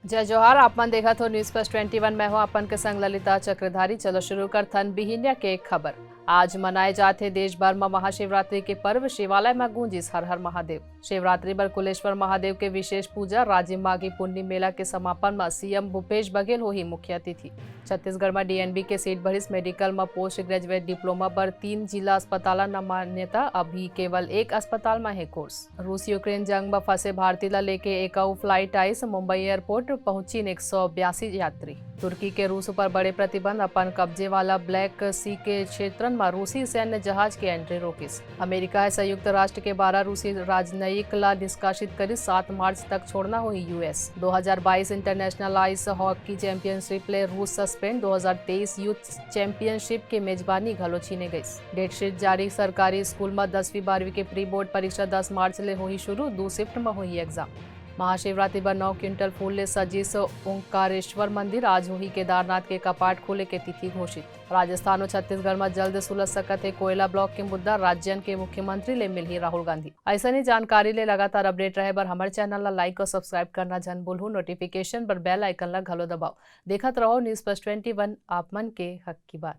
जय जोहार। आप मन देखा तो न्यूज प्लस 21 में हो अपन के संग ललिता चक्रधारी। चलो शुरू कर थन बिहिनिया के एक खबर। आज मनाए जाते देश भर में महाशिवरात्रि के पर्व। शिवालय में गूंजिस हर हर महादेव। शिवरात्रि पर कुलेश्वर महादेव के विशेष पूजा। राजिम माघी पुन्नी मेला के समापन में सीएम भूपेश बघेल हो ही मुख्य अतिथि। छत्तीसगढ़ में डीएनबी के सीट भरिस। मेडिकल में पोस्ट ग्रेजुएट डिप्लोमा पर 3 जिला अस्पताल न मान्यता। अभी केवल एक अस्पताल में है कोर्स। रूस यूक्रेन जंग में फंसे भारतीय ला लेके एक फ्लाइट आइस। मुंबई एयरपोर्ट पहुंची 182 यात्री। तुर्की के रूस पर बड़े प्रतिबंध। अपन कब्जे वाला ब्लैक सी के क्षेत्र में रूसी सैन्य जहाज की एंट्री रोकिस। अमेरिका है संयुक्त राष्ट्र के 12 रूसी राजनयिक ला निष्कासित कर 7 मार्च तक छोड़ना हुई US. 2022 international ice hockey championship ले रूस सस्पेंड। 2023 यूथ चैंपियनशिप के मेजबानी घलो छीने गई। डेट शीट जारी। सरकारी स्कूल में 10वीं 12वीं के प्री बोर्ड परीक्षा 10 मार्च ले हुई शुरू। 2 शिफ्ट में हुई एग्जाम। महाशिवरात्रि पर 9 क्विंटल फूल ले सजीस ओंकारेश्वर मंदिर। आज हुई केदारनाथ के कपाट खोले के तिथि घोषित। राजस्थान और छत्तीसगढ़ में जल्द सुलझ सकत है कोयला ब्लॉक के मुद्दा। राज्यन के मुख्यमंत्री ले मिल ही राहुल गांधी। ऐसा नहीं जानकारी ले लगातार अपडेट रहे बर हमारे चैनल ला लाइक और सब्सक्राइब करना जन भूलू। नोटिफिकेशन पर बेल आइकन ला घलो दबाओ। देखत रहो न्यूज प्लस 21 आप मन के हक की बात।